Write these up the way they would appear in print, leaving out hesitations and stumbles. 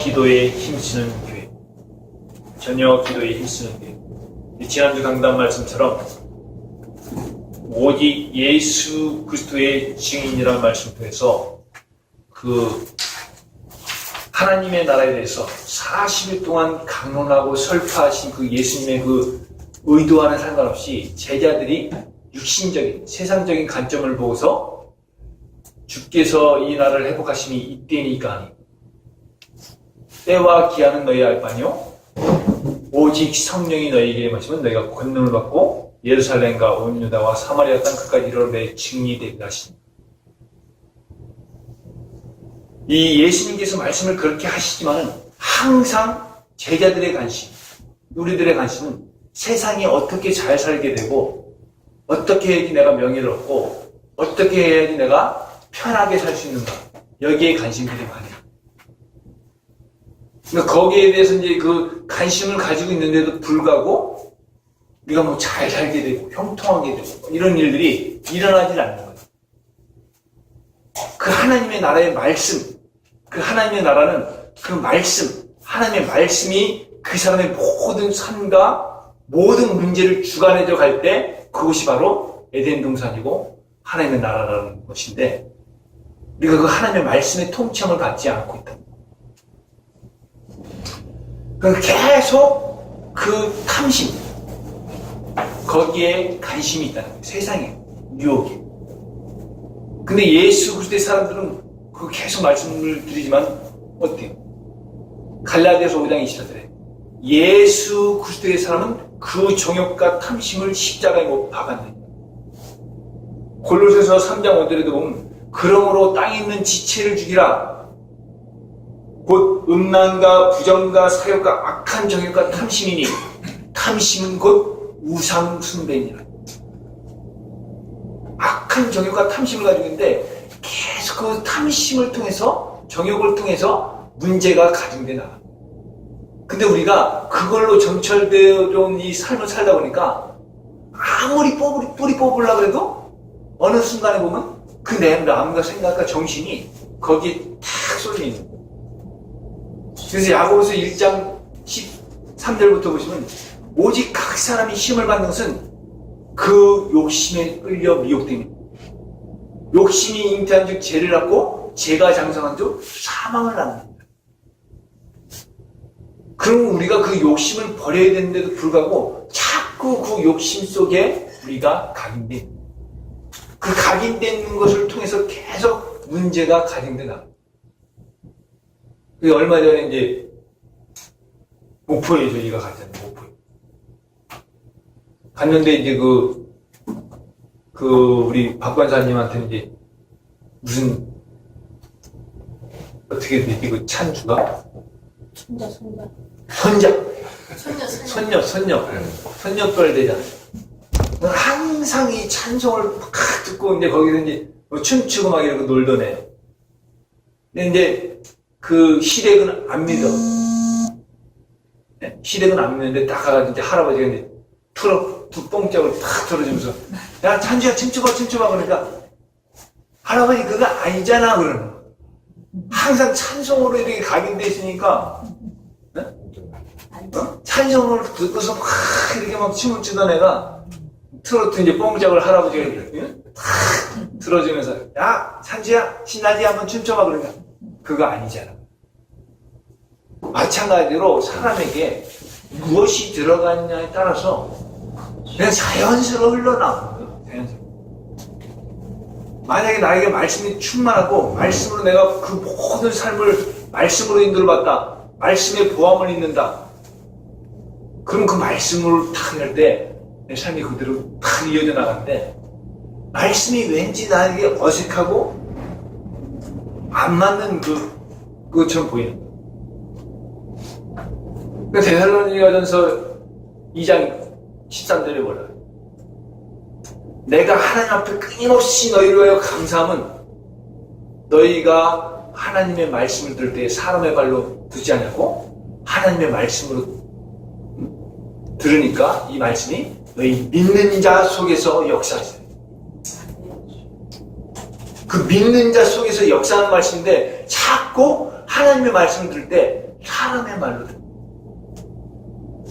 기도에 힘쓰는 교회, 저녁 기도에 힘쓰는 교회. 지난주 강단 말씀처럼 오직 예수 그리스도의 증인이라는 말씀 통해서 그 하나님의 나라에 대해서 40일 동안 강론하고 설파하신 그 예수님의 그 의도와는 상관없이 제자들이 육신적인 세상적인 관점을 보고서 주께서 이 나라를 회복하심이 이때니까 아니고 때와 기한은 너희 알 바뇨 오직 성령이 너희에게 임하시면 너희가 권능을 받고 예루살렘과 온 유다와 사마리아 땅 끝까지 이르러 내 증인이 되리라 하시니, 이 예수님께서 말씀을 그렇게 하시지만은 항상 제자들의 관심, 우리들의 관심은 세상이 어떻게 잘 살게 되고 어떻게 해야지 내가 명예를 얻고 어떻게 해야지 내가 편하게 살 수 있는가, 여기에 관심들이 많아요. 그러니까 거기에 대해서 이제 그 관심을 가지고 있는데도 불구하고 우리가 뭐 잘 살게 되고 형통하게 되고 이런 일들이 일어나질 않는 거예요. 그 하나님의 나라의 말씀, 그 하나님의 나라는 그 말씀, 하나님의 말씀이 그 사람의 모든 삶과 모든 문제를 주관해져 갈 때 그것이 바로 에덴 동산이고 하나님의 나라라는 것인데, 우리가 그 하나님의 말씀의 통치함을 받지 않고 있다. 그러니까 계속 그 탐심, 거기에 관심이 있다는 거예요. 세상에, 유혹에. 근데 예수 그리스도의 사람들은 그 계속 말씀을 드리지만 어때요? 갈라디아서 5장 24절에 예수 그리스도의 사람은 그 정욕과 탐심을 십자가에 못 박았느니라. 골로새서 3장 5절에도 보면 그러므로 땅에 있는 지체를 죽이라. 곧 음란과 부정과 사욕과 악한 정욕과 탐심이니 탐심은 곧 우상 숭배니라. 악한 정욕과 탐심을 가지고 있는데 계속 그 탐심을 통해서, 정욕을 통해서 문제가 가중돼 나가. 근데 우리가 그걸로 점철되어 온 이 삶을 살다 보니까 아무리 뿌리 뽑으려고 해도 어느 순간에 보면 그 내 마음과 생각과 정신이 거기에 탁 쏠려 있는 거예요. 그래서 야고보서 1장 13절부터 보시면 오직 각 사람이 시험을 받는 것은 그 욕심에 끌려 미혹됩니다. 욕심이 잉태한 즉 죄를 낳고 죄가 장성한 즉 사망을 낳습니다. 그럼 우리가 그 욕심을 버려야 되는데도 불구하고 자꾸 그 욕심 속에 우리가 각인돼, 그 각인되는 것을 통해서 계속 문제가 가중돼 나가. 얼마 전에 이제 목포에 저희가 갔잖아요. 목포에 갔는데 이제 우리 박 관사님한테 이제 무슨 어떻게 되지? 그 찬주가 손녀뻘 되잖아. 항상 이 찬송을 막 듣고 이제 거기서 이제 뭐 춤추고 막 이러고 놀던 애요. 근데 이제 그 시댁은 안 믿어. 네? 시댁은 안 믿는데 딱 가가지고 이제 할아버지가 이제 두 뽕짝을 탁 들어주면서 야 찬주야 춤춰봐 그러니까 할아버지 그거 아니잖아 그러는 거야. 항상 찬송으로 이렇게 각인돼 있으니까 네? 찬송을 듣고서 막 이렇게 막 춤을 추던 애가 트로트 이제 뽕짝을 할아버지가 이렇게 탁 들어주면서 야 찬주야 신나지 한번 춤춰봐 그러니까 그거 아니잖아. 마찬가지로 사람에게 무엇이 들어갔냐에 따라서 그냥 자연스러워 흘러나오는 거예요. 자연스러워. 만약에 나에게 말씀이 충만하고 말씀으로 내가 그 모든 삶을 말씀으로 인도받다, 말씀의 보함을 잊는다, 그럼 그 말씀으로 탁 할 때 내 삶이 그대로 탁 이어져 나가는데 말씀이 왠지 나에게 어색하고 안 맞는 그것처럼 보이는 거예요. 데살로니가전서 2장 13절에 뭐라 그래요? 내가 하나님 앞에 끊임없이 너희를 위하여 감사함은 너희가 하나님의 말씀을 들을 때 사람의 발로 두지 않냐고 하나님의 말씀으로 들으니까 이 말씀이 너희 믿는 자 속에서 역사하세요. 그 믿는 자 속에서 역사하는 말씀인데 자꾸 하나님의 말씀을 들을 때 사람의 말로 들어.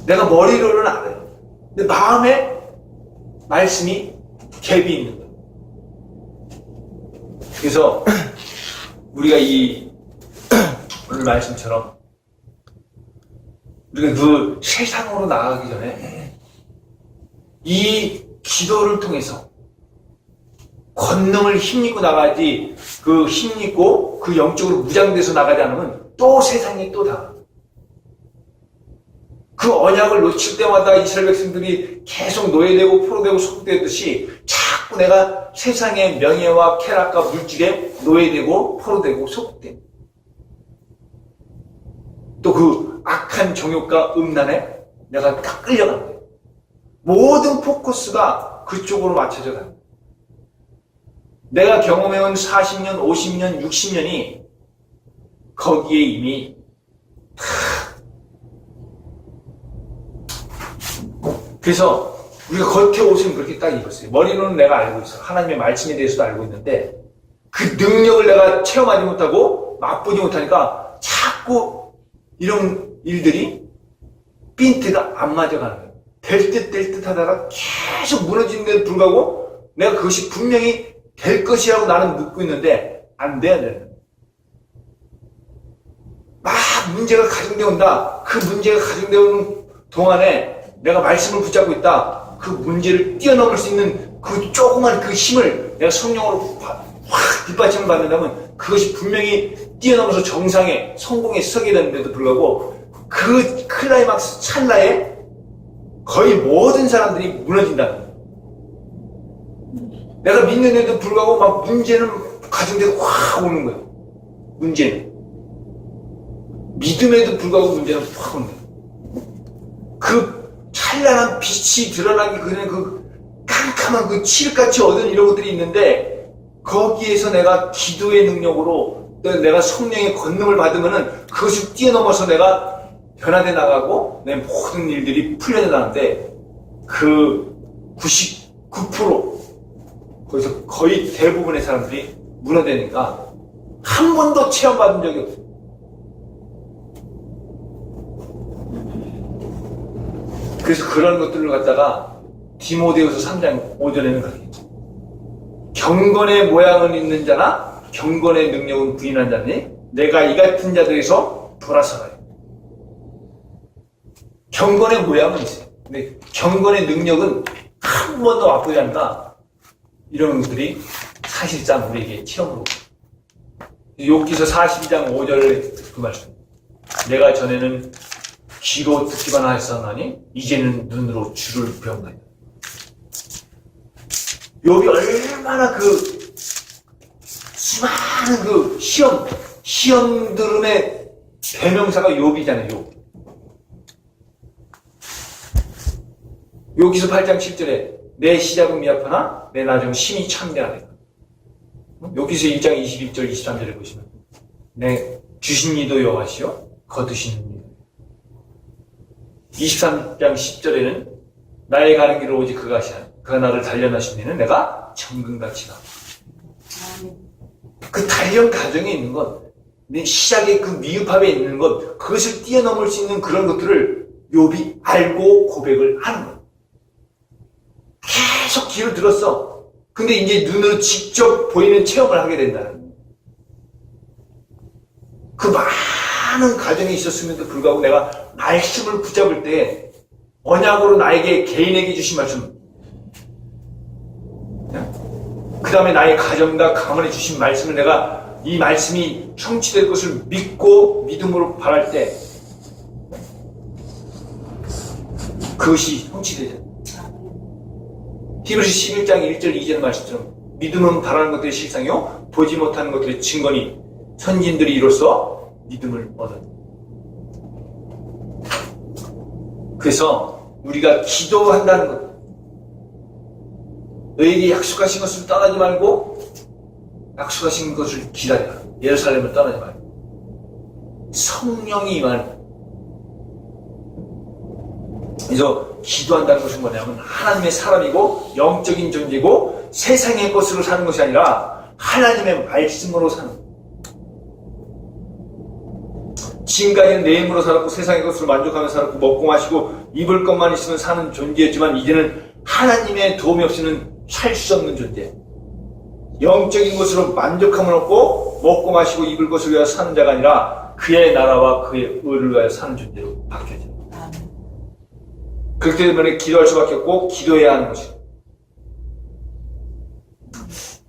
내가 머리로는 알아요. 근데 마음에 말씀이 갭이 있는 거예요. 그래서 우리가 이 오늘 말씀처럼 우리가 그 세상으로 나가기 전에 이 기도를 통해서 권능을 힘입고 나가지, 그 힘입고 그 영적으로 무장돼서 나가지 않으면 또 세상이 또 다. 그 언약을 놓칠 때마다 이스라엘 백성들이 계속 노예되고 포로되고 속되듯이 자꾸 내가 세상의 명예와 쾌락과 물질에 노예되고 포로되고 속되. 또 그 악한 정욕과 음란에 내가 딱 끌려간 거예요. 모든 포커스가 그쪽으로 맞춰져 가요. 내가 경험해온 40년, 50년, 60년이 거기에 이미 다. 그래서 우리가 겉에 옷은 그렇게 딱 입었어요. 머리로는 내가 알고 있어. 하나님의 말씀에 대해서도 알고 있는데 그 능력을 내가 체험하지 못하고 맛보지 못하니까 자꾸 이런 일들이 핀트가 안 맞아가는 거예요. 될 듯 하다가 계속 무너지는데도 불구하고 내가 그것이 분명히 될 것이라고 나는 묻고 있는데 안 돼야 돼. 막 문제가 가중되어 온다. 그 문제가 가중되어 오는 동안에 내가 말씀을 붙잡고 있다. 그 문제를 뛰어넘을 수 있는 그 조그만 그 힘을 내가 성령으로 확 뒷받침을 받는다면 그것이 분명히 뛰어넘어서 정상에 성공에 서게 되는데도 불구하고 그 클라이막스 찰나에 거의 모든 사람들이 무너진다는 거예요. 내가 믿는데도 불구하고 막 문제는 가정되고 확 오는 거예요. 문제는. 믿음에도 불구하고 문제는 확 오는 거예요. 그 찬란한 빛이 드러나기 전에 그 깜깜한 그 칠흑같이 얻은 이런 것들이 있는데 거기에서 내가 기도의 능력으로 내가 성령의 권능을 받으면은 그것을 뛰어넘어서 내가 변화돼 나가고 내 모든 일들이 풀려져 나가는데 그 99% 거기서 거의 대부분의 사람들이 무너지니까 한 번도 체험받은 적이 없어요. 그래서 그런 것들을 갖다가 디모데후서 3장 5절에는 그렇게 경건의 모양은 있는 자나 경건의 능력은 부인한 자니 내가 이 같은 자들에서 돌아서가요. 경건의 모양은 있어요. 근데 경건의 능력은 한 번도 맛보지 않나 이런 것들이 사실상 우리에게 체험으로 욥기서 42장 5절 그 말씀. 내가 전에는 귀로 듣기만 하였사오나니 이제는 눈으로 주를 배웠나이다. 욥이 얼마나 그 수많은 그 시험들음의 대명사가 욥이잖아요. 욥. 욥기서 8장 7절에 내 시작은 미약하나 내 나중은 심히 참되하다. 욥기서 1장 21절 23절에 보시면 내 주신 이도 여호와시요 거두시는 이도 23장 10절에는 나의 가는 길을 오직 그가 하시나니 그가 나를 단련하신 이는 내가 정금같이 나. 그 단련 과정에 있는 것, 내 시작의 그 미흡함에 있는 것, 그것을 뛰어넘을 수 있는 그런 것들을 욥이 알고 고백을 하는 거예요. 계속 귀를 들었어. 근데 이제 눈으로 직접 보이는 체험을 하게 된다는 거예요. 그 많은 과정이 있었음에도 불구하고 내가 말씀을 붙잡을 때 언약으로 나에게 개인에게 주신 말씀, 그 다음에 나의 가정과 가문에 주신 말씀을 내가 이 말씀이 성취될 것을 믿고 믿음으로 바랄 때 그것이 성취되죠. 히브리서 11장 1절 2절 말씀처럼 믿음은 바라는 것들의 실상이요 보지 못하는 것들의 증거니 선진들이 이로써 믿음을 얻었다. 그래서 우리가 기도한다는 것, 너에게 약속하신 것을 떠나지 말고 약속하신 것을 기다려라. 예루살렘을 떠나지 말고 성령이 임하는. 그래서 기도한다는 것은 뭐냐면 하나님의 사람이고 영적인 존재고 세상의 것으로 사는 것이 아니라 하나님의 말씀으로 사는 것. 지금까지는 내 힘으로 살았고 세상의 것으로 만족하며 살았고 먹고 마시고 입을 것만 있으면 사는 존재였지만 이제는 하나님의 도움이 없이는 살 수 없는 존재. 영적인 것으로 만족함을 얻고 먹고 마시고 입을 것을 위하여 사는 자가 아니라 그의 나라와 그의 의를 위하여 사는 존재로 바뀌어져. 그렇기 때문에 기도할 수밖에 없고 기도해야 하는 것이다.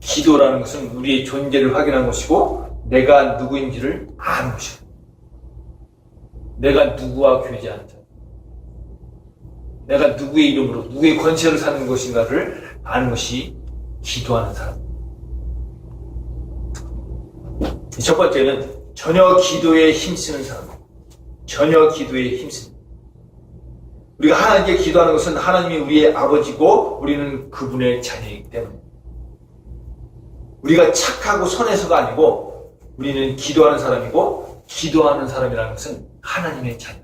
기도라는 것은 우리의 존재를 확인하는 것이고 내가 누구인지를 아는 것이다. 내가 누구와 교제하는 자, 내가 누구의 이름으로 누구의 권세를 사는 것인가를 아는 것이 기도하는 사람. 첫 번째는 전혀 기도에 힘쓰는 사람. 전혀 기도에 힘쓰는. 우리가 하나님께 기도하는 것은 하나님이 우리의 아버지고 우리는 그분의 자녀이기 때문에 우리가 착하고 선해서가 아니고 우리는 기도하는 사람이고 기도하는 사람이라는 것은 하나님의 자녀.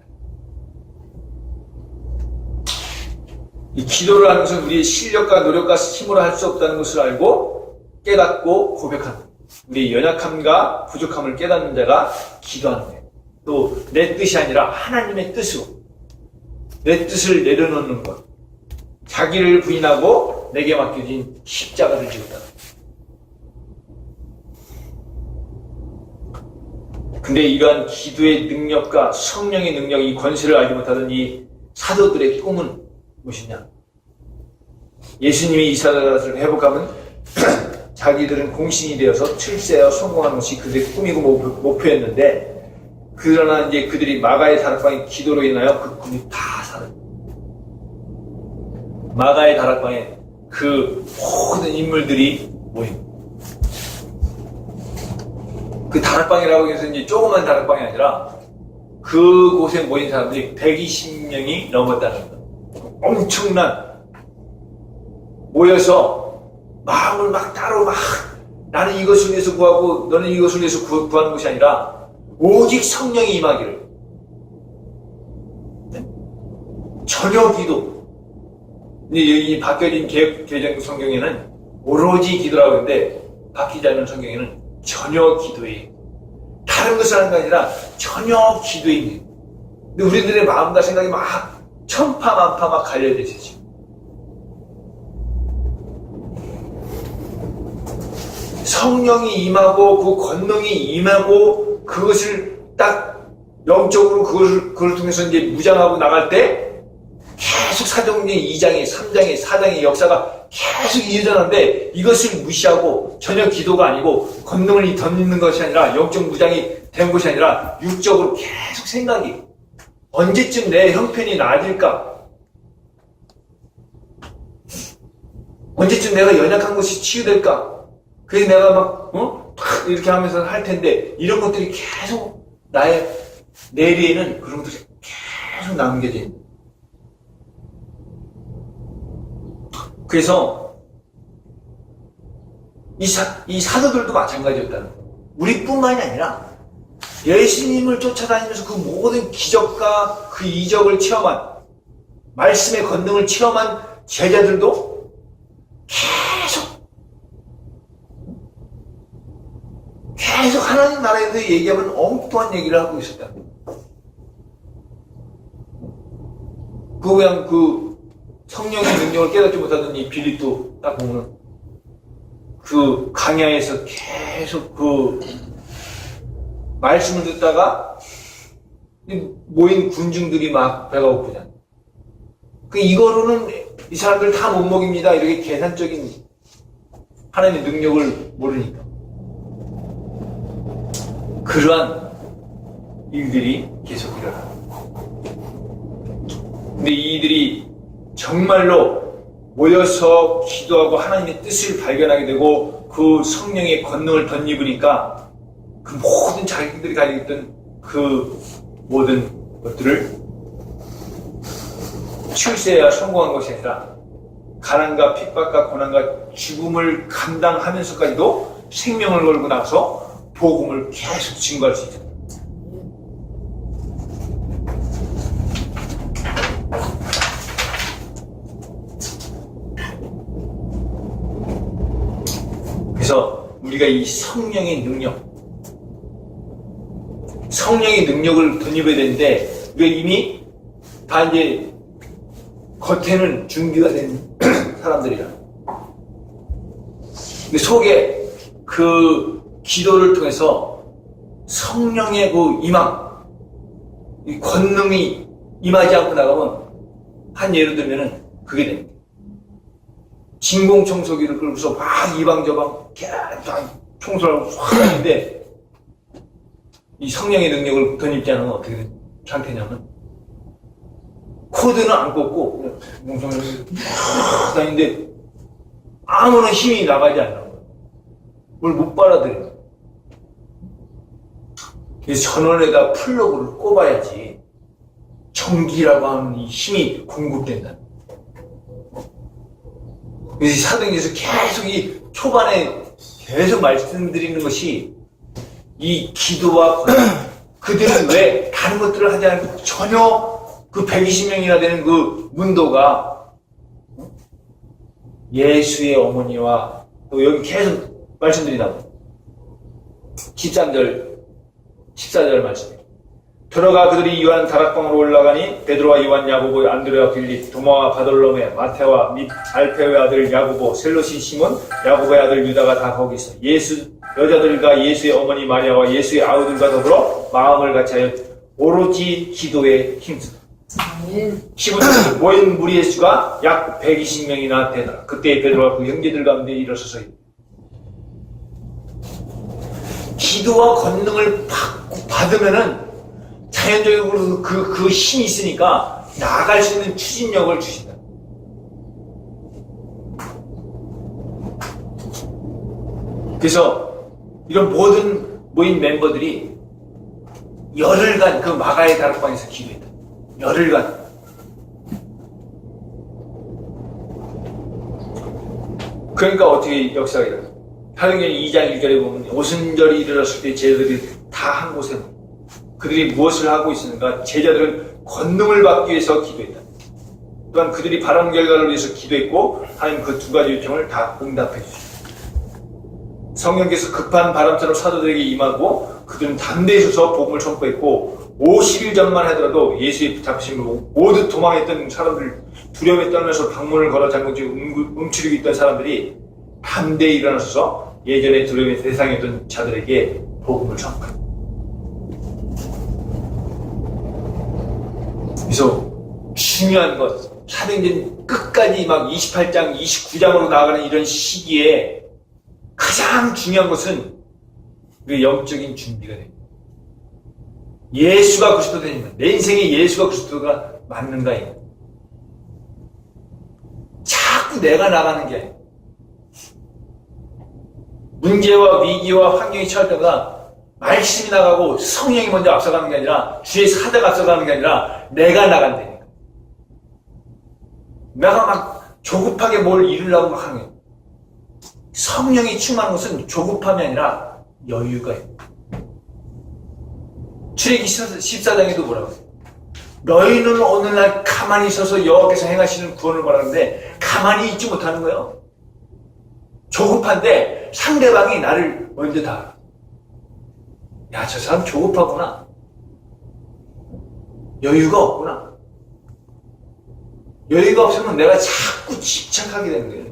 이 기도를 하는 것은 우리의 실력과 노력과 힘으로 할 수 없다는 것을 알고 깨닫고 고백하는 것. 우리의 연약함과 부족함을 깨닫는 자가 기도하는 거예요. 또 내 뜻이 아니라 하나님의 뜻으로 내 뜻을 내려놓는 것. 자기를 부인하고 내게 맡겨진 십자가를 지었다. 근데 이러한 기도의 능력과 성령의 능력, 이 권세를 알지 못하던 이 사도들의 꿈은 무엇이냐? 예수님이 이스라엘을 회복하면 자기들은 공신이 되어서 출세하여 성공하는 것이 그들의 꿈이고 목표였는데 그러나 이제 그들이 마가의 다락방의 기도로 인하여 그 꿈이 다 사라져. 마가의 다락방에 그 모든 인물들이 모인. 그 다락방이라고 해서 이제 조그만 다락방이 아니라 그곳에 모인 사람들이 120명이 넘었다는 거. 엄청난 모여서 마음을 막 따로 막 나는 이것을 위해서 구하고 너는 이것을 위해서 구하는 것이 아니라 오직 성령이 임하기를. 네? 전혀 기도. 근데 여기 바뀌어진 개정 성경에는 오로지 기도라고 하는데 바뀌지 않은 성경에는 전혀 기도에 다른 것을 하는 게 아니라 전혀 기도에 있는. 근데 우리들의 마음과 생각이 막 천파만파 막 갈려져 있지. 성령이 임하고 그 권능이 임하고 그것을 딱 영적으로 그걸 통해서 이제 무장하고 나갈 때 계속 사도행전 2장에 3장에 4장의 역사가 계속 이어져나는데 이것을 무시하고 전혀 기도가 아니고 권능을 던지는 것이 아니라 영적 무장이 된 것이 아니라 육적으로 계속 생각이 언제쯤 내 형편이 나아질까? 언제쯤 내가 연약한 것이 치유될까? 그래서 내가 막 이렇게 하면서 할 텐데 이런 것들이 계속 나의 내리에는 그런 것들이 계속 남겨져 있는. 그래서 이 사도들도 마찬가지였다는 거예요. 우리뿐만이 아니라 예수님을 쫓아다니면서 그 모든 기적과 그 이적을 체험한 말씀의 권능을 체험한 제자들도 계속 하나님 나라에 대해 얘기하면 엉뚱한 얘기를 하고 있었다. 그냥 그 성령의 능력을 깨닫지 못하던 이 빌립도 딱 보면 그 강야에서 계속 그 말씀을 듣다가 모인 군중들이 막 배가 고프잖아. 이거로는 이 사람들 다 못 먹입니다. 이렇게 계산적인 하나님의 능력을 모르니까. 그러한 일들이 계속 일어나. 근데 이들이 정말로 모여서 기도하고 하나님의 뜻을 발견하게 되고 그 성령의 권능을 덧입으니까 그 모든 자기들이 가지고 있던 그 모든 것들을 출세해야 성공한 것이 아니라 가난과 핍박과 고난과 죽음을 감당하면서까지도 생명을 걸고 나서 복음을 계속 증거할 수 있다. 그래서 우리가 이 성령의 능력, 성령의 능력을 덧입어야 되는데 우리가 이미 다 이제 겉에는 준비가 된 사람들이야. 근데 속에 그 기도를 통해서 성령의 그 임함, 이 권능이 임하지 않고 나가면 한 예를 들면은 그게 됩니다. 진공청소기를 끌고서 막 이방저방 계속 청소를 하고 확 하는데 이 성령의 능력을 덧입지 않으면 어떻게 된 상태냐면 코드는 안 꽂고 그냥 몽성을 다니는데 아무런 힘이 나가지 않는 거예요. 뭘 못 빨아들여요. 그래서 전원에다 플러그를 꼽아야지 전기라고 하는 이 힘이 공급된다. 그래서 사도행전에서 계속 이 초반에 계속 말씀드리는 것이 이 기도와 그들은 왜 다른 것들을 하지 않고 전혀 그 120명이나 되는 그 문도가 예수의 어머니와 또 여기 계속 말씀드리다 13절 14절 말씀 들어가 그들이 요한 다락방으로 올라가니 베드로와 요한 야고보 안드레와 빌립 도마와 바돌로메 마테와 및 알페오의 아들 야고보 셀롯이 시몬 야고보의 아들 유다가 다 거기 있어 예수 여자들과 예수의 어머니 마리아와 예수의 아우들과 더불어 마음을 같이하여 오로지 기도에 힘쓰다. 15절 모인 무리의 수가 약 120명이나 되더라. 그때 베드로가 그 형제들 가운데 일어서서 기도와 권능을 받으면은 자연적으로 그 힘이 있으니까 나아갈 수 있는 추진력을 주신다. 그래서 이런 모든 모인 멤버들이 열흘간 그 마가의 다락방에서 기도했다. 열흘간. 그러니까 어떻게 역사가 일어나? 사도행전 2장 1절에 보면 오순절이 이르렀을 때 제자들이 다 한 곳에 그들이 무엇을 하고 있었는가? 제자들은 권능을 받기 위해서 기도했다. 또한 그들이 바라는 결과를 위해서 기도했고 하나님 그 두 가지 요청을 다 응답해 주셨다. 성령께서 급한 바람처럼 사도들에게 임하고 그들은 담대히 서서 복음을 선포했고 50일 전만 하더라도 예수의 잡히심을 보고 모두 도망했던 사람들 두려움에 떨면서 방문을 걸어 잠금치고 움츠리고 있던 사람들이 담대히 일어나서 예전에 두려움의 대상이었던 자들에게 복음을 선포했다. 그래서 중요한 것 사도행전 끝까지 막 28장 29장으로 나아가는 이런 시기에 가장 중요한 것은 그 영적인 준비가 됩니다. 예수가 그리스도 되니까 내 인생에 예수가 그리스도가 맞는가 이거. 자꾸 내가 나가는 게 아니에요. 문제와 위기와 환경이 처할 때마다 말씀이 나가고 성령이 먼저 앞서가는 게 아니라 주의 사자가 앞서가는 게 아니라 내가 나간다니까. 내가 막 조급하게 뭘 이루려고 막 하는 거예요. 성령이 충만한 것은 조급함이 아니라 여유가 있다. 출애굽기 14장에도 뭐라고 해요? 너희는 어느 날 가만히 있어서 여호와께서 행하시는 구원을 바라는데 가만히 있지 못하는 거예요. 조급한데 상대방이 나를 먼저 다 알아. 야, 저 사람 조급하구나. 여유가 없구나. 여유가 없으면 내가 자꾸 집착하게 되는 거예요.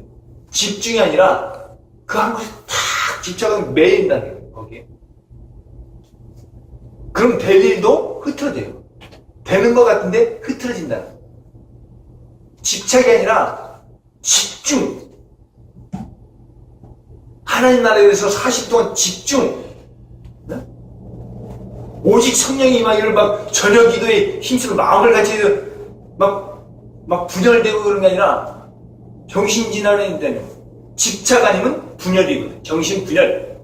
집중이 아니라 그 한 곳에 탁 집착하면 매인다는 거예요, 거기에. 그럼 될 일도 흐트러져요. 되는 것 같은데 흐트러진다. 집착이 아니라 집중. 하나님 나라에 대해서 40 동안 집중. 네? 오직 성령이 임하기를 막 저녁 기도에 힘쓰고 마음을 같이 막 분열되고 그런 게 아니라 정신진환인다는 집착 아니면 분열이거든. 정신 분열.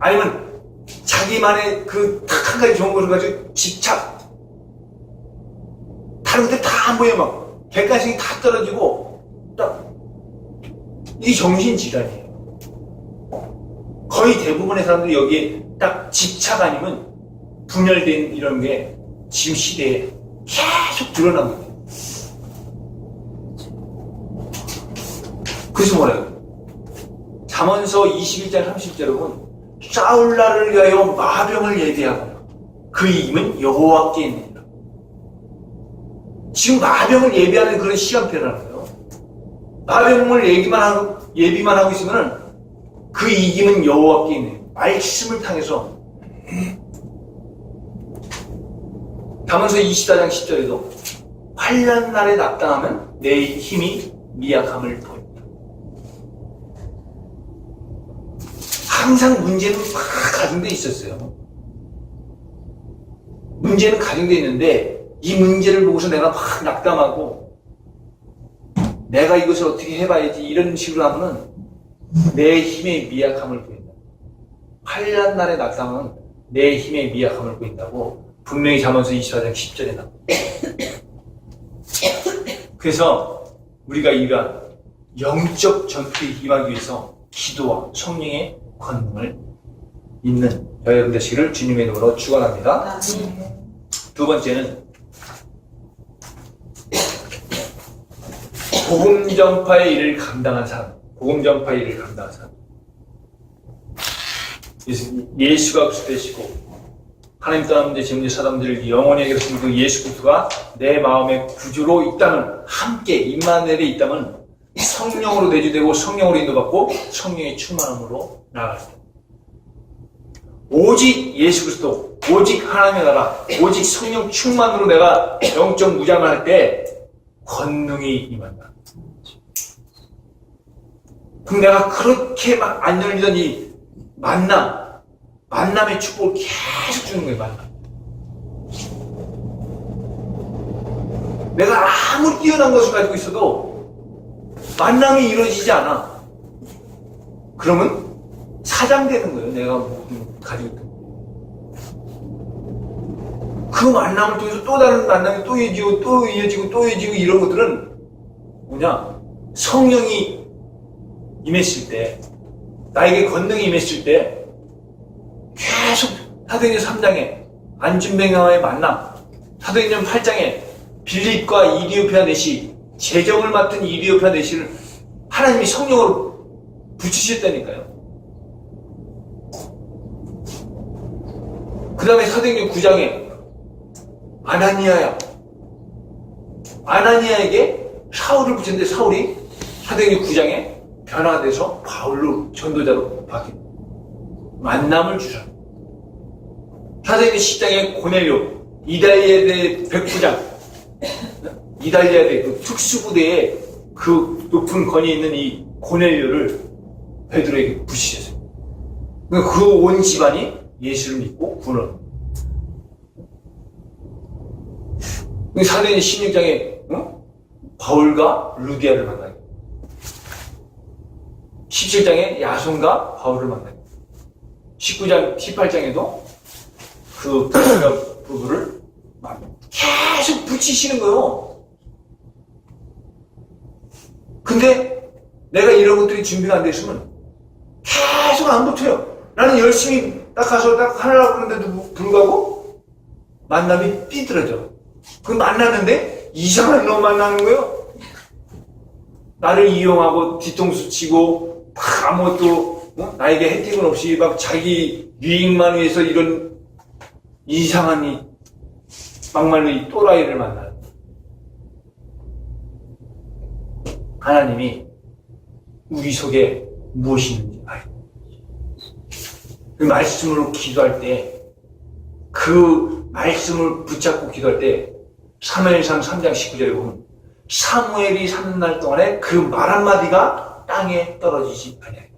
아니면 자기만의 그 딱 한 가지 좋은 것을 가지고 집착. 다른 데 다 안 보여 막 객관성이 다 떨어지고 딱 이게 정신질환이에요. 거의 대부분의 사람들이 여기에 딱 집착 아니면 분열된 이런 게 지금 시대에 계속 드러나고 있어요. 그래서 뭐래요? 잠언서 21장 30절에 보면 싸울 날을 위하여 마병을 예비하고 그 이김은 여호와께 있느니라. 지금 마병을 예비하는 그런 시간표라는 거예요. 마병을 예비만 하고 있으면 그 이김은 여호와께 있는 말씀을 통해서. 다문서 24장 10절에도 환난 날에 낙당하면 내 힘이 미약함을 보인다. 항상 문제는 막 가정돼 있었어요. 문제는 가정돼 있는데 이 문제를 보고서 내가 막 낙담하고 내가 이것을 어떻게 해봐야지 이런 식으로 하면은 내 힘의 미약함을 보인다. 환난 날에 낙담은 내 힘의 미약함을 보인다고 분명히 잠언서 24장 10절에 나옵니다. 그래서 우리가 이러한 영적 전투에 임하기 위해서 기도와 성령의 권능을 있는 여러분 되시기를 주님의 이름으로 축원합니다. 두 번째는 복음 전파의 일을 감당한 사람. 복음 전파의 일을 감당한 사람. 예수가 그리스도시고 하나님 떠난 문제 사람들을 영원히 해결하신 그 예수 그리스도가 내 마음의 구주로 있다면, 함께 임마누엘에 있다면 성령으로 내주되고 성령으로 인도받고 성령의 충만함으로 나아갈 때, 오직 예수 그리스도, 오직 하나님의 나라, 오직 성령 충만으로 내가 영적 무장을 할 때 권능이 임한다. 그럼 내가 그렇게 막 안 열리던 이 만남의 축복을 계속 주는 거예요. 만남. 내가 아무리 뛰어난 것을 가지고 있어도 만남이 이루어지지 않아. 그러면 사장되는 거예요. 내가 가지고 있던 거. 그 만남을 통해서 또 다른 만남이 또 이어지고 또 이어지고 또 이어지고 이런 것들은 뭐냐? 성령이 임했을 때, 나에게 권능이 임했을 때 계속 사도행전 3장에 안준뱅이와의 만남, 사도행전 8장에 빌립과 이디오피아 내시, 재정을 맡은 이디오피아 내시를 하나님이 성령으로 붙이셨다니까요. 그 다음에 사도행전 9장에 아나니아에게 사울을 붙였는데 사울이 사도행전 9장에 변화돼서 바울로 전도자로 바뀐 만남을 주셔. 사도행전 10장에 고넬료, 이달리아대 백부장, 이달리아대 그 특수부대에 그 높은 권위 있는 이 고넬료를 베드로에게 부시셨어요. 그 온 집안이 예수를 믿고 구원을. 사도행전 16장에 바울과 루디아를 만나요. 17장에 야손과 바울을 만나요. 19장, 18장에도 그 부부를 계속 붙이시는 거예요. 근데 내가 이런 것들이 준비가 안 돼 있으면 계속 안 붙어요. 나는 열심히 딱 가서 딱 하려고 하는데도 불구하고 만남이 삐뚤어져. 그 만나는데 이상한 놈 만나는 거예요. 나를 이용하고 뒤통수 치고 아무것도 나에게 혜택은 없이 막 자기 유익만 위해서 이런 이상한 이 막말로 이 또라이를 만나는. 하나님이 우리 속에 무엇이 있는지 알고 그 말씀으로 기도할 때, 그 말씀을 붙잡고 기도할 때 사무엘상 3장 19절에 보면 사무엘이 사는 날 동안에 그 말 한마디가 땅에 떨어지지 아니하리라.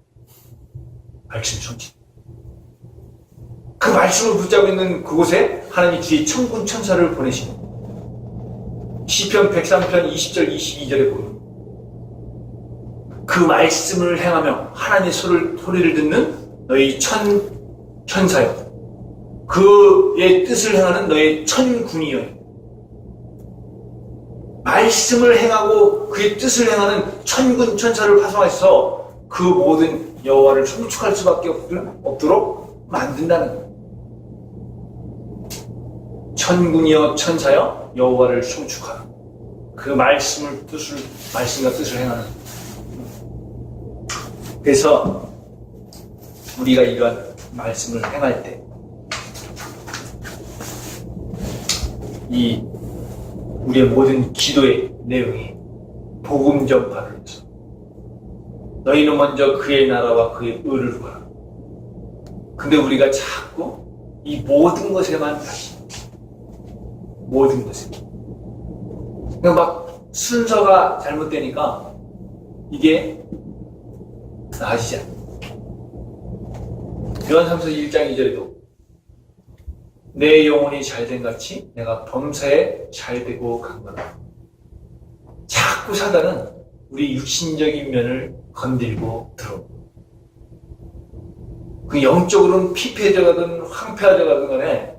말씀 성취. 그 말씀을 붙잡고 있는 그곳에 하나님이 뒤에 천군 천사를 보내시는 시편 103편 20절 22절에 보면 그 말씀을 행하며 하나님의 소리를 듣는 너희 천사여, 그의 뜻을 행하는 너희 천군이여. 말씀을 행하고 그의 뜻을 행하는 천군 천사를 파송하셔서 그 모든 여호와를 송축할 수밖에 없도록 만든다는 거예요. 천군이여 천사여 여호와를 송축하라. 그 말씀과 뜻을 행하는. 그래서 우리가 이러한 말씀을 행할 때 이 우리의 모든 기도의 내용이 복음 전파를 위해서 너희는 먼저 그의 나라와 그의 의를 구하라. 근데 우리가 자꾸 이 모든 것에만 다시 모든 것에 그러니까 막 순서가 잘못되니까 이게 나아지지 않아. 요한삼서 1장 2절에도 내 영혼이 잘된 같이 내가 범사에 잘되고 간 거다. 자꾸 사단은 우리 육신적인 면을 건들고 들어오고 그 영적으로는 피폐해져가든 황폐해져가든 간에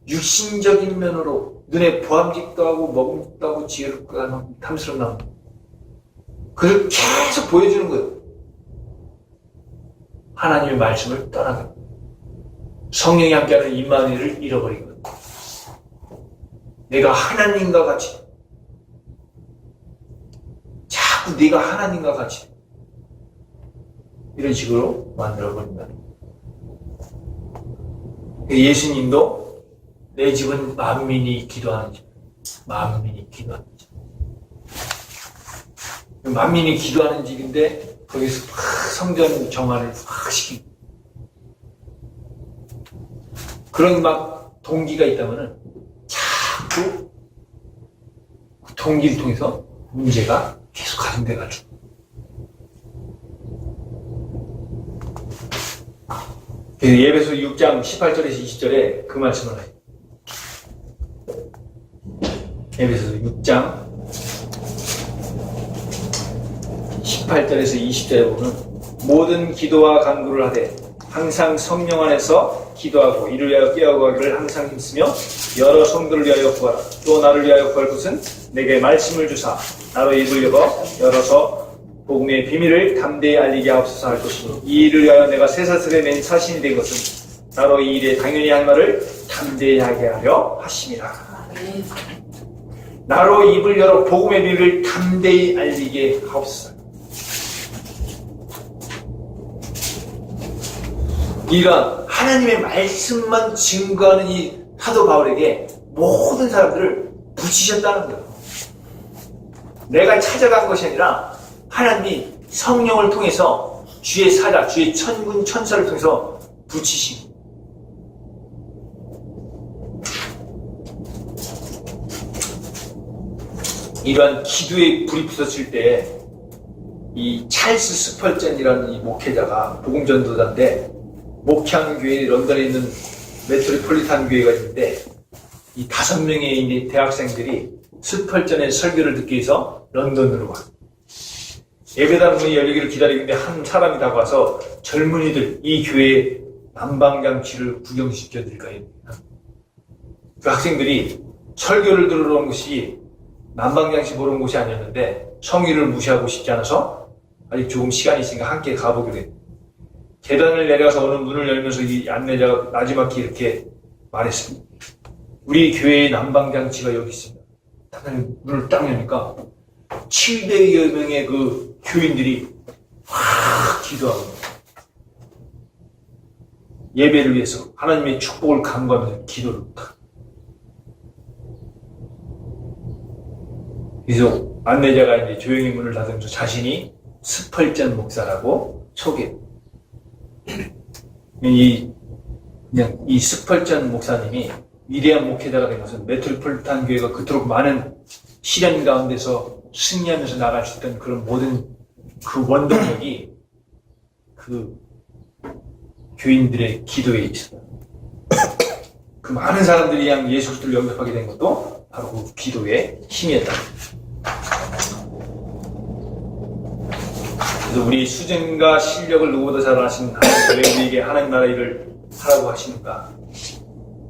육신적인 면으로 눈에 보암직도 하고 먹음직도 하고 지혜롭고 하고 탐스럽나 하고 그걸 계속 보여주는 거예요. 하나님의 말씀을 떠나고 성령이 함께하는 임마누엘을 잃어버리거든. 내가 하나님과 같이 자꾸 네가 하나님과 같이 이런 식으로 만들어버린다. 예수님도 내 집은 만민이 기도하는 집, 만민이 기도하는 집. 만민이 기도하는 집인데 거기서 막 성전 정화를 확 시키고 그런 막 동기가 있다면은 자꾸 그 동기를 통해서 문제가 계속 가중돼가지고 예배소 6장 18절에서 20절에 그 말씀을 해요. 예배소 6장 18절에서 20절에 보면 모든 기도와 간구를 하되 항상 성령 안에서 기도하고 이를 위하여 깨어가기를 항상 힘쓰며 여러 성도를 위하여 구하라. 또 나를 위하여 구할 것은 내게 말씀을 주사 나로 입을 열어서 복음의 비밀을 담대히 알리게 하옵소서 할 것이니 이 일을 위하여 내가 쇠사슬에 맨 사신이 된 것은 나로 이 일에 당연히 할 말을 담대히 하게 하려 하심이라. 나로 입을 열어 복음의 비밀을 담대히 알리게 하옵소서. 이런 하나님의 말씀만 증거하는 이 사도 바울에게 모든 사람들을 붙이셨다는 거예요. 내가 찾아간 것이 아니라 하나님이 성령을 통해서 주의 사자, 주의 천군 천사를 통해서 붙이신 이러한 기도에 불이 붙었을 때 이 찰스 스펄전이라는 이 목회자가 복음전도자인데 목회하는 교회 런던에 있는 메트로폴리탄 교회가 있는데 이 5명의 대학생들이 스펄전의 설교를 듣기 위해서 런던으로 와. 예배당 문이 열리기를 기다리고 있는데 한 사람이 다가와서 젊은이들 이 교회의 난방장치를 구경시켜 드릴까요? 그 학생들이 설교를 들으러 온 것이 난방장치 보러 온 것이 아니었는데 성의를 무시하고 싶지 않아서 아직 조금 시간이 있으니까 함께 가보기로 했어요. 계단을 내려가서 어느 문을 열면서 이 안내자가 나지막히 이렇게 말했습니다. 우리 교회의 난방장치가 여기 있습니다. 문을 딱 여니까 700여 명의 그 교인들이 확 기도하고 예배를 위해서 하나님의 축복을 간구하면서 기도를 딱. 그래서 안내자가 이제 조용히 문을 닫으면서 자신이 스펄전 목사라고 소개. 그냥 이 스펄전 목사님이 위대한 목회자가 된 것은 메트로폴리탄 교회가 그토록 많은 시련 가운데서 승리하면서 나갈 수 있던 그런 모든 그 원동력이 그 교인들의 기도에 있어요. 그 많은 사람들이 그냥 예수 그리스도를 영접하게 된 것도 바로 그 기도의 힘이었다. 그래서 우리 수준과 실력을 누구보다 잘 아시는 하나님, 왜 우리에게 하나님 나라 일을 하라고 하시는가?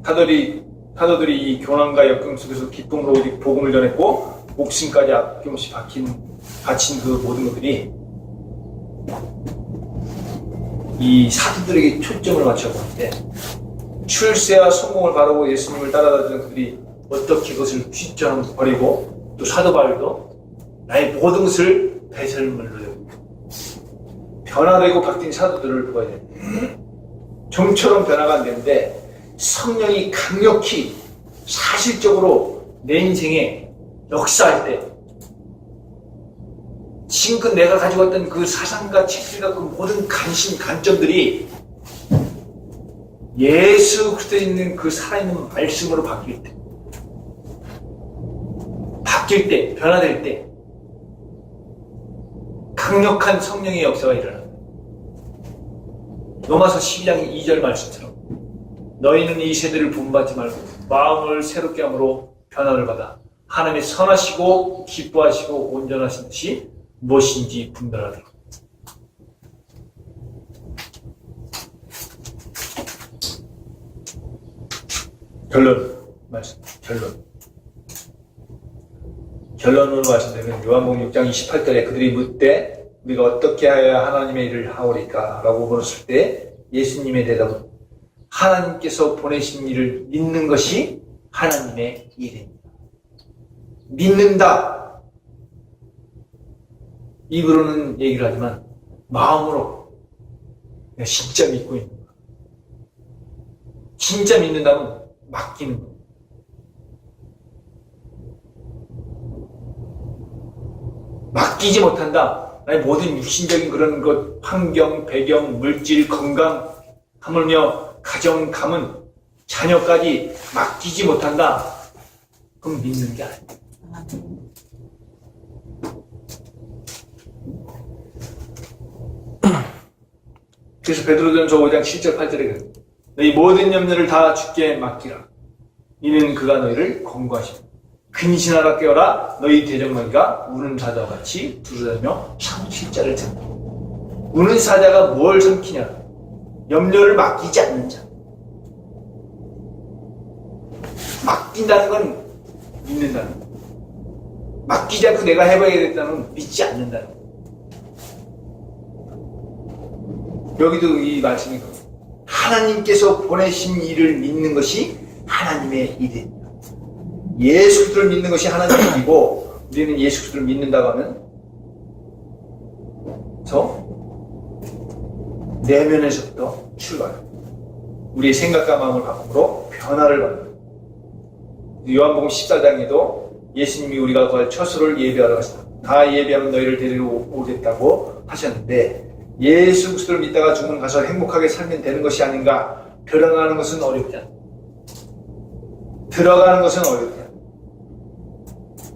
사도들이 이 교난과 역경 속에서 기쁨으로 복음을 전했고 목숨까지 아낌없이 바친 그 모든 것들이 이 사도들에게 초점을 맞춰보는데 출세와 성공을 바라고 예수님을 따라다니는 그들이 어떻게 그것을 휘저어 버리고 또 사도 바울도 나의 모든 것을 배설물로 여기고 변화되고 바뀐 사도들을 보아야 됩니다. 좀처럼 변화가 안 되는데 성령이 강력히 사실적으로 내 인생에 역사할 때 지금껏 내가 가지고 왔던 그 사상과 체질과 그 모든 관점들이 예수 그리스도에 있는 그 살아있는 말씀으로 바뀔 때, 변화될 때 강력한 성령의 역사가 일어납니다. 로마서 12장 2절 말씀처럼 너희는 이 세대를 분받지 말고 마음을 새롭게 함으로 변화를 받아 하나님의 선하시고 기뻐하시고 온전하신 뜻이 무엇인지 분별하도록. 결론으로 말씀드리면 요한복음 6장 28절에 그들이 묻되 우리가 어떻게 하여야 하나님의 일을 하오리까? 라고 물었을 때 예수님의 대답은 하나님께서 보내신 일을 믿는 것이 하나님의 일입니다. 믿는다. 입으로는 얘기를 하지만 마음으로 내가 진짜 믿고 있는 거야. 진짜 믿는다면 맡기는 거야. 맡기지 못한다. 나의 모든 육신적인 그런 것, 환경, 배경, 물질, 건강, 하물며 가정, 가문, 자녀까지 맡기지 못한다. 그럼 믿는 게 아니야. 그래서 베드로전서 5장 7절 8절에 너희 모든 염려를 다 주께 맡기라. 이는 그가 너희를 권고하시고 근신하라 깨어라. 너희 대적마귀가 우는 사자와 같이 두루다니며 삼킬 자를 찾는다. 우는 사자가 뭘 삼키냐? 염려를 맡기지 않는 자. 맡긴다는 건 믿는다는 거. 맡기지 않고 내가 해봐야겠다는 건 믿지 않는다는 거. 여기도 이 말씀이 하나님께서 보내신 일을 믿는 것이 하나님의 일입니다. 예수 그리스도를 믿는 것이 하나님의 일이고 우리는 예수 그리스도를 믿는다고 하면 내면에서부터 출발해요. 우리의 생각과 마음을 바꿈으로 변화를 받는. 요한복음 14장에도 예수님이 우리가 구할 처소를 예비하러 가시다. 다 예비하면 너희를 데리러 오겠다고 하셨는데 예수 그리스도를 믿다가 죽으면 가서 행복하게 살면 되는 것이 아닌가. 들어가는 것은 어렵지 않다. 들어가는 것은 어렵지 않다.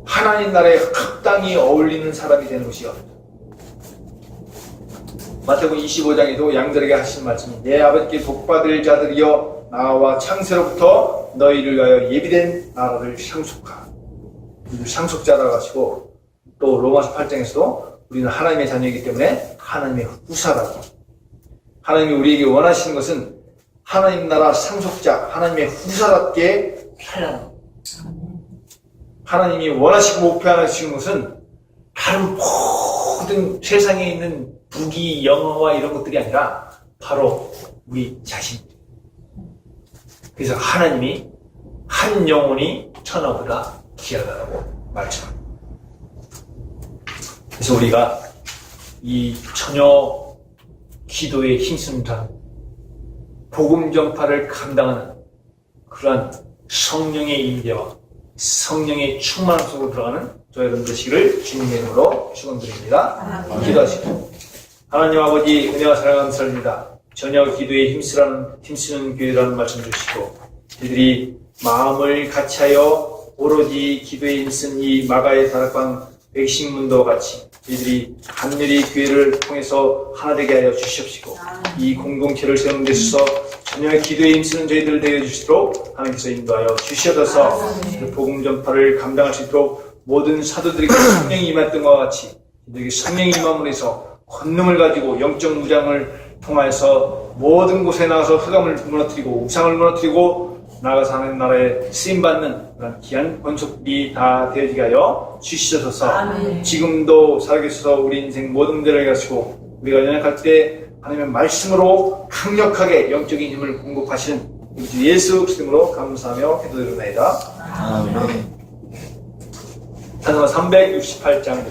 하나님 나라에 합당히 어울리는 사람이 되는 것이 어렵다. 마태복음 25장에도 양들에게 하신 말씀이 내 아버지께 복받을 자들이여 나와 창세로부터 너희를 위하여 예비된 나라를 상속하. 상속자라고 하시고 또 로마서 8장에서도 우리는 하나님의 자녀이기 때문에 하나님의 후사라고. 하나님이 우리에게 원하시는 것은 하나님 나라 상속자, 하나님의 후사답게 살라는 것. 하나님이 원하시고 목표하시는 것은 다른 모든 세상에 있는 부귀, 영어와 이런 것들이 아니라 바로 우리 자신. 그래서 하나님이 한 영혼이 천하보다 귀하다라고 말씀합니다. 그래서 우리가 이 처녀 기도에 힘쓰는 사람, 복음 전파를 감당하는 그러한 성령의 임재와 성령의 충만함 속으로 들어가는 저희 여러분 되시기를 주님의 이름으로 축원드립니다. 기도하시죠. 하나님 아버지 은혜와 사랑 감사합니다. 전혀 기도에 힘쓰는 교회라는 말씀 주시고 저희들이 마음을 같이하여 오로지 기도에 힘쓴 이 마가의 다락방 백신문도와 같이 저희들이 간절히 교회를 통해서 하나 되게 하여 주시옵시고 이 공동체를 세우는 데 있어서 전혀 기도에 힘쓰는 저희들 되어 주시도록 하나님께서 인도하여 주시옵소서. 그 복음 전파를 감당할 수 있도록 모든 사도들에게 성령이 임했던 것과 같이 저희들에게 성령이 임함으로 해서 권능을 가지고 영적 무장을 통하여서 모든 곳에 나가서 흑암을 무너뜨리고 우상을 무너뜨리고 나아가서 하나님 나라에 쓰임받는 그런 귀한 권속들이 다 되어지게 하여 주시옵소서. 지금도 살아계셔서 우리 인생 모든 문제를 해가시고 우리가 연약할 때 하나님의 말씀으로 강력하게 영적인 힘을 공급하시는 우리 예수 그리스도로 감사하며 기도드립니다. 찬송가 368장